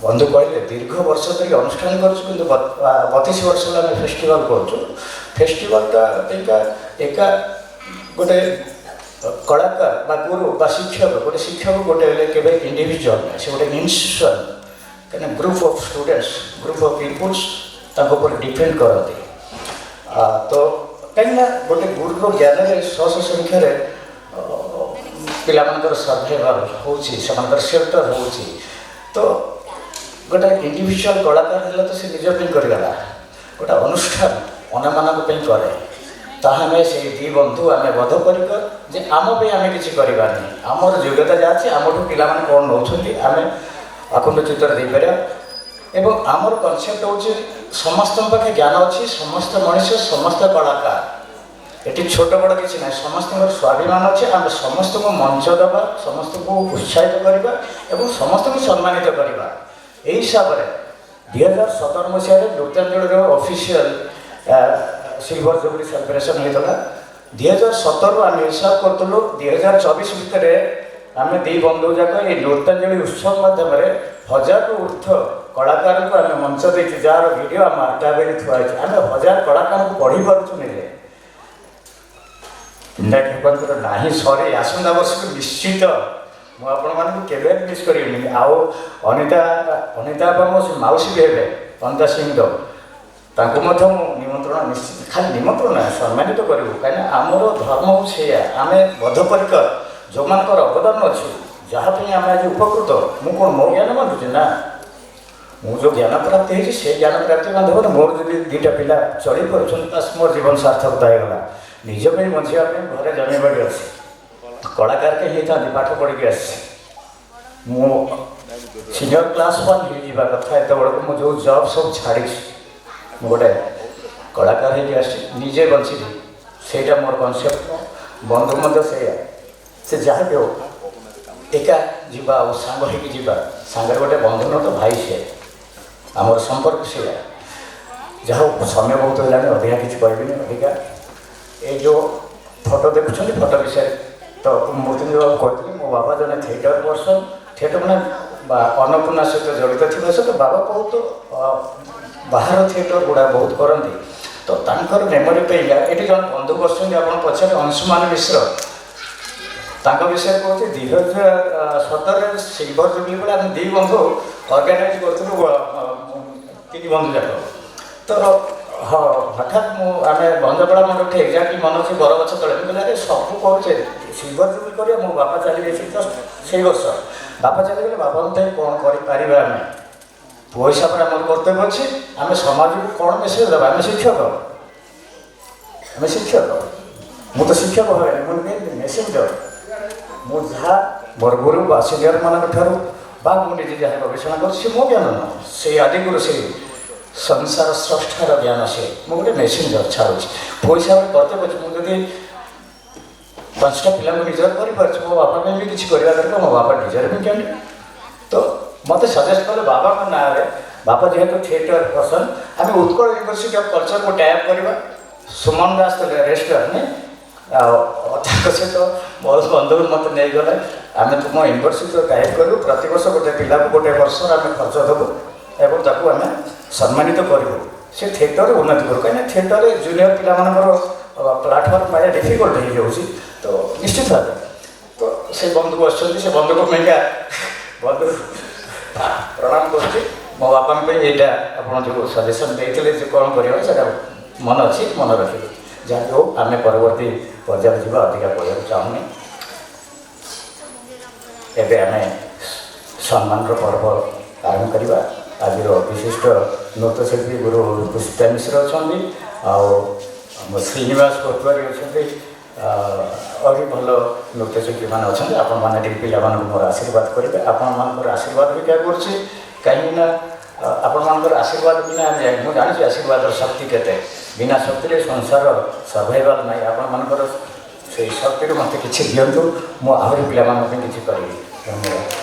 बंधु कहले दीर्घ वर्ष धरी अनुष्ठान कर32 वर्ष आम फेस्टिवल करेस्टिवलटा एका गोटे कलाकार बा गुरु बा शिक्षक गोटे शिक्षक गोटे के इंडिविजुअल से गोटे इंस्टीट्यूशन कहीं group of students group of peoples depend करते तो कहीं गोटे गुरुर ज्ञान शह संख्यार पिलाମାନଙ୍କର सर्वाइवल होकर सेल्टर हो तो गोटे इंडिविजुअल कलाकार है तो सी निजी करगला गोटे अनुष्ठान अनेक करे तामें से दी बंधु आम बधपर जे आम आम कि करवानी आमर योग्यता जहाँ अच्छे आमठू पिला कौन नौ आम आकुंड चित्र देपर एवं आमर कनसेप्ट हूँ समस्त पाखे ज्ञान अच्छी समस्त मनुष्य समस्त कलाकार ये छोट बड़ किसी ना समस्त स्वाभिमान अच्छे आम समस्त को मंच देवा समस्त को उत्साहित करवा एवं समस्त को सम्मानित करवा यही हिसाब से 2017 मसीह Nrityanjali official silver jubilee celebration होता 2017 आम हिसाब करूँ 2024 भितर आम दी बंधु जाक ये नृत्यांजलि उत्सव मध्यम 1000 रु ऊर्ध कलाकार को आम मंच देती जार वीडियो आम आर्काइव थुआई आम 1000 कलाकार को पढ़ी पार्छुँ इंडिया ठेकर ना सरी आसंता वर्ष को निश्चित मुझे मिस कर अनिता अनिता मो मौसी भी हे अनिता सिंह निमंत्रण निश्चित खाली निमंत्रण ना सम्मानित करूँ कहीं आमर धर्म हो आम बद्धपरिकर जो मान अवदान अच्छी जहाँपाई आम आज उपकृत मुझे कौन मो ज्ञान बांधुचे ना मुझे जो ज्ञान प्राप्ति होती से ज्ञान प्राप्ति बांधव मोर जो दुईटा पिला चढ़ी पार्स मोर जीवन सार्थकता होगा निज बचापी घर जमी बाड़ी अच्छे कलाकार के ही था पाठ पढ़ी आसी मो सीनियर क्लास 1 हो कथा एत बड़क मुझे जो जॉब सब छाड़ी गोटे कलाकार निजे बची से मोर कनसेप्ट बंधु मत से जहाँ भी हो एका जीवा सांग सांगे गोटे बंधु न तो भाई से आमर संपर्क से जहाँ समय बहुत है अधिका किसी कहबी अधिका ये जो फोटो देखुं फोटो विषय तो मृत्युंजय बाबू कहते मो बाबा जन थिएटर पर्सन थिएटर मैंने अन्नपूर्णा सहित जड़ित थी सहित बाबा बहुत बाहर थिएटर गुड़ा बहुत करती तो तांकर मेमोरी पाइला ये जन बंधु बस पचारे अंशुमान मिश्र विषय कहते 2017 सिल्वर जुबली बेले आम दी बंधु अर्गानाइज करूँ तीन बंधु जाक तो हाँ हठात आम भंजपड़ा मंडप एक्जाक्टली मन अच्छे बरगछ तले मुझे सब करे सिल्वर जुबली कर मो बापा चली गए जस्ट से वर्ष बापा चली गले बापा मतलब कौन करें आम पुओ हिसाब से आम कर्तव्य अच्छे आम समाज को कौन मेसेज देवा आम शिक्षक मुझे शिक्षक है मुझे मेसेज दे मुझा मोर गुरु बा सिनियर मान मुझे जहाँ गवेषणा कर मो ज्ञान न से आदिगुरु से संसार स्रष्टार ज्ञान से मुझे गोटे मेसीन छाड़ी पुओ हिसाब से कर्तव्य अच्छे मुझे 5टा पिला निजर कर मो बापा भी किसी करवा दरकार मो बापा निजर भी क्या तो मत सजेस्ट कले बाबा ना बापा जेहेतु थिएटर पर्सन आम उत्कल यूनिवर्सिटी ऑफ कल्चर को टाइप करवा सुमन दास रेस्टोरेंट सहित बहुत बंधु मत नहीं गले आम तुम यूनिवर्सिटी टाइप करूँ प्रत वर्ष गोटे पिला गोटे वर्ष आम खर्च देवु एवं ताकू आम सम्मानित करूँ से थिएटर उन्नति करूँ कहीं थिएटर जूनियर पिलाମାନଙ୍କର प्लाटफर्म पाया डिफिकल्ट हो जाऊँगी तो निश्चित भाव तो से बंधु बस से बंधु को मैं बंधु प्रणाम कर मो बापा यहाँ आप जो सजेसन देते जो कौन कर मन अच्छी मन रखिए जहाँ हो आम परवर्ती पर्याय जा अधिका कहना चाहूनी एवं आम सम्मान पर्व आरंभ करवा आज विशिष्ट नृत्यशिल्पी गुरु पुष्पिता मिश्र अच्छा श्रीनिवास कोतवारी अच्छा और भल नृत्यशिल्पी मैंने अच्छा आपने पिला मोर आशीर्वाद करेंगे आपण आशीर्वाद भी क्या करुँचे कहीं आपण आशीर्वाद बिना मुझे जानी आशीर्वाद शक्ति केते बिना शक्ति संसार सर्वाइवल ना आपण से शक्ति मत कि दिंतु मुझे आहरी पिला कि करी धन्यवाद।